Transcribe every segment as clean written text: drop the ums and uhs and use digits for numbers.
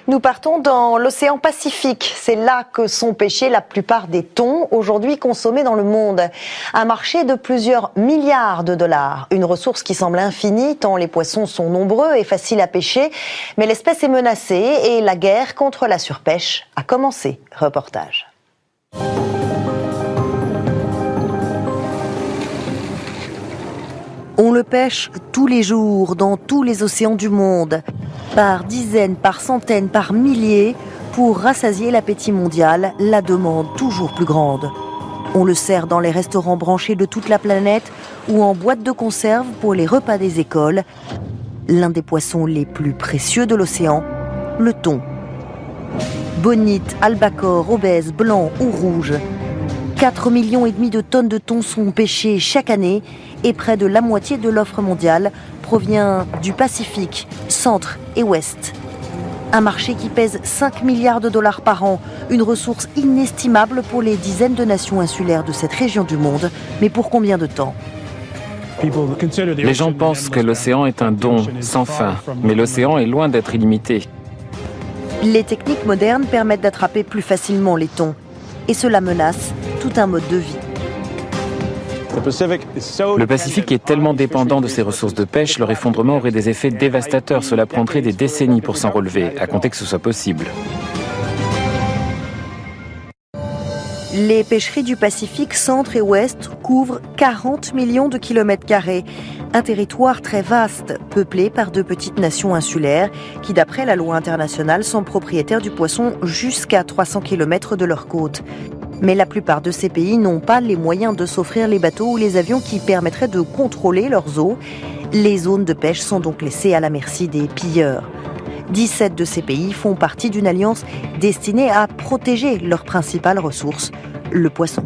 Nous partons dans l'océan Pacifique. C'est là que sont pêchés la plupart des thons aujourd'hui consommés dans le monde. Un marché de plusieurs milliards de dollars. Une ressource qui semble infinie tant les poissons sont nombreux et faciles à pêcher. Mais l'espèce est menacée et la guerre contre la surpêche a commencé. Reportage. On le pêche tous les jours dans tous les océans du monde, par dizaines, par centaines, par milliers, pour rassasier l'appétit mondial, la demande toujours plus grande. On le sert dans les restaurants branchés de toute la planète ou en boîte de conserve pour les repas des écoles. L'un des poissons les plus précieux de l'océan, le thon. Bonite, albacore, obèse, blanc ou rouge. 4,5 millions de tonnes de thon sont pêchées chaque année et près de la moitié de l'offre mondiale provient du Pacifique, centre et ouest. Un marché qui pèse 5 milliards de dollars par an, une ressource inestimable pour les dizaines de nations insulaires de cette région du monde. Mais pour combien de temps ? Les gens pensent que l'océan est un don sans fin, mais l'océan est loin d'être illimité. Les techniques modernes permettent d'attraper plus facilement les thons. Et cela menace tout un mode de vie. Le Pacifique est tellement dépendant de ses ressources de pêche, leur effondrement aurait des effets dévastateurs. Cela prendrait des décennies pour s'en relever, à compter que ce soit possible. Les pêcheries du Pacifique centre et ouest couvrent 40 millions de kilomètres carrés. Un territoire très vaste, peuplé par de petites nations insulaires qui, d'après la loi internationale, sont propriétaires du poisson jusqu'à 300 km de leurs côtes. Mais la plupart de ces pays n'ont pas les moyens de s'offrir les bateaux ou les avions qui permettraient de contrôler leurs eaux. Les zones de pêche sont donc laissées à la merci des pilleurs. 17 de ces pays font partie d'une alliance destinée à protéger leur principale ressource, le poisson.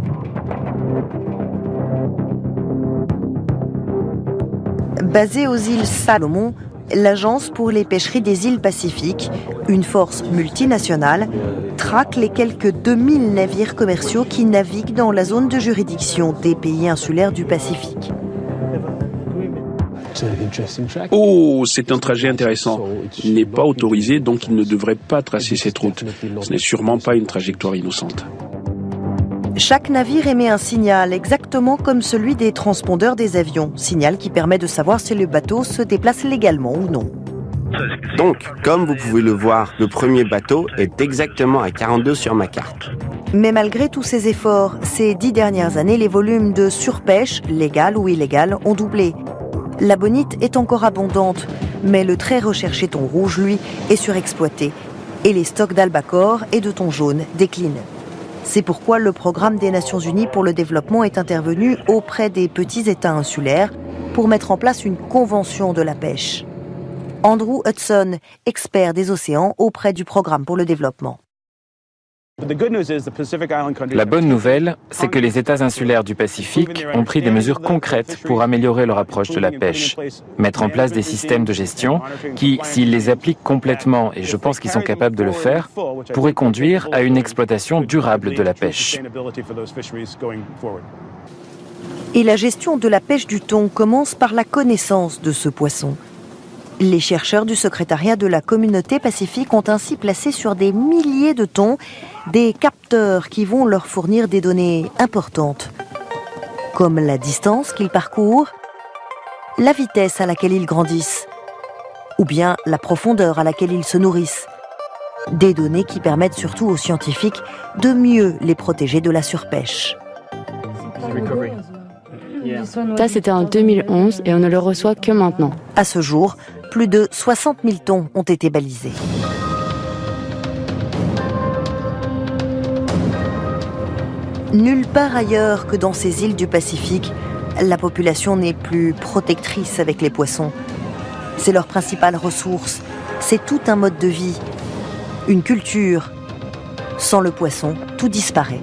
Basée aux îles Salomon, l'Agence pour les pêcheries des îles Pacifiques, une force multinationale, traque les quelques 2000 navires commerciaux qui naviguent dans la zone de juridiction des pays insulaires du Pacifique. Oh, c'est un trajet intéressant. Il n'est pas autorisé, donc il ne devrait pas tracer cette route. Ce n'est sûrement pas une trajectoire innocente. Chaque navire émet un signal, exactement comme celui des transpondeurs des avions. Signal qui permet de savoir si le bateau se déplace légalement ou non. Donc, comme vous pouvez le voir, le premier bateau est exactement à 42 sur ma carte. Mais malgré tous ces efforts, ces 10 dernières années, les volumes de surpêche, légale ou illégale, ont doublé. La bonite est encore abondante, mais le très recherché thon rouge, lui, est surexploité. Et les stocks d'albacore et de thon jaune déclinent. C'est pourquoi le programme des Nations Unies pour le développement est intervenu auprès des petits États insulaires pour mettre en place une convention de la pêche. Andrew Hudson, expert des océans auprès du programme pour le développement. La bonne nouvelle, c'est que les États insulaires du Pacifique ont pris des mesures concrètes pour améliorer leur approche de la pêche. Mettre en place des systèmes de gestion qui, s'ils les appliquent complètement, et je pense qu'ils sont capables de le faire, pourraient conduire à une exploitation durable de la pêche. Et la gestion de la pêche du thon commence par la connaissance de ce poisson. Les chercheurs du secrétariat de la communauté pacifique ont ainsi placé sur des milliers de thons des capteurs qui vont leur fournir des données importantes, comme la distance qu'ils parcourent, la vitesse à laquelle ils grandissent, ou bien la profondeur à laquelle ils se nourrissent. Des données qui permettent surtout aux scientifiques de mieux les protéger de la surpêche. Ça, c'était en 2011 et on ne le reçoit que maintenant. À ce jour, plus de 60 000 thons ont été balisés. Nulle part ailleurs que dans ces îles du Pacifique, la population n'est plus protectrice avec les poissons. C'est leur principale ressource. C'est tout un mode de vie, une culture. Sans le poisson, tout disparaît.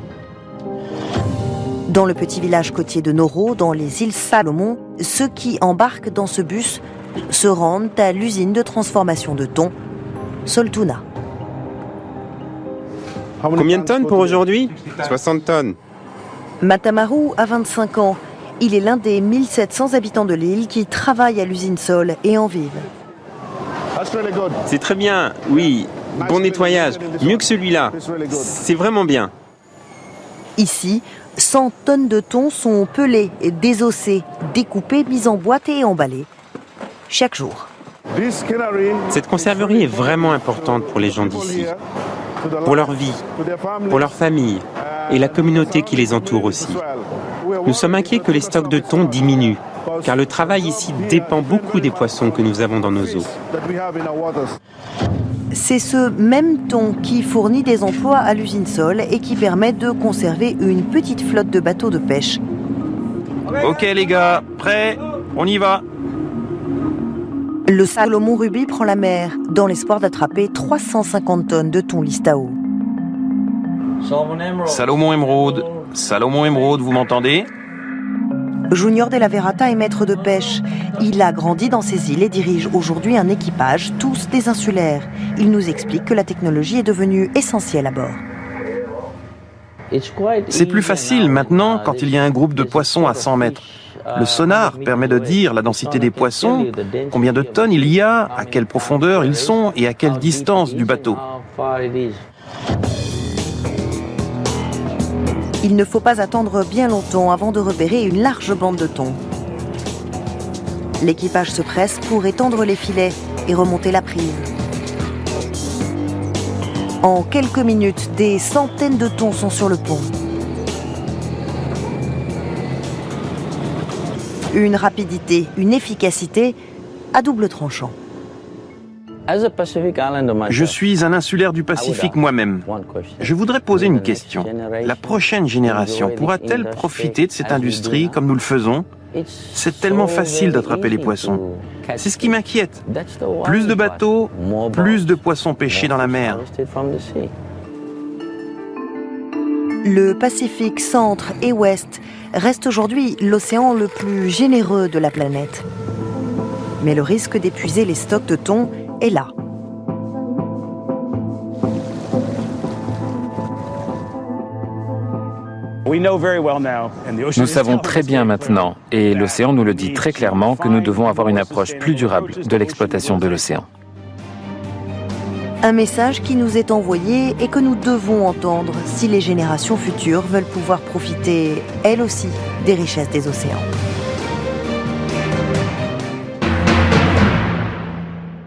Dans le petit village côtier de Nauru, dans les îles Salomon, ceux qui embarquent dans ce bus se rendent à l'usine de transformation de thon, Soltuna. Combien de tonnes pour aujourd'hui ? 60 tonnes. Matamaru a 25 ans. Il est l'un des 1700 habitants de l'île qui travaillent à l'usine Sol et en vivent. C'est très bien, oui. Bon nettoyage, mieux que celui-là. C'est vraiment bien. Ici, 100 tonnes de thon sont pelées, désossées, découpées, mises en boîte et emballées chaque jour. Cette conserverie est vraiment importante pour les gens d'ici, pour leur vie, pour leur famille et la communauté qui les entoure aussi. Nous sommes inquiets que les stocks de thon diminuent, car le travail ici dépend beaucoup des poissons que nous avons dans nos eaux. C'est ce même thon qui fournit des emplois à l'usine Sol et qui permet de conserver une petite flotte de bateaux de pêche. Ok les gars, prêts? On y va. Le Salomon Ruby prend la mer dans l'espoir d'attraper 350 tonnes de thon Listao. Salomon Émeraude, vous m'entendez? Junior de la Verata est maître de pêche. Il a grandi dans ces îles et dirige aujourd'hui un équipage, tous des insulaires. Il nous explique que la technologie est devenue essentielle à bord. C'est plus facile maintenant quand il y a un groupe de poissons à 100 mètres. Le sonar permet de dire la densité des poissons, combien de tonnes il y a, à quelle profondeur ils sont et à quelle distance du bateau. Il ne faut pas attendre bien longtemps avant de repérer une large bande de thon. L'équipage se presse pour étendre les filets et remonter la prise. En quelques minutes, des centaines de thons sont sur le pont. Une rapidité, une efficacité à double tranchant. Je suis un insulaire du Pacifique moi-même. Je voudrais poser une question. La prochaine génération pourra-t-elle profiter de cette industrie comme nous le faisons? C'est tellement facile d'attraper les poissons. C'est ce qui m'inquiète. Plus de bateaux, plus de poissons pêchés dans la mer. Le Pacifique centre et ouest reste aujourd'hui l'océan le plus généreux de la planète. Mais le risque d'épuiser les stocks de thon est là. Nous savons très bien maintenant, et l'océan nous le dit très clairement, que nous devons avoir une approche plus durable de l'exploitation de l'océan. Un message qui nous est envoyé et que nous devons entendre si les générations futures veulent pouvoir profiter, elles aussi, des richesses des océans.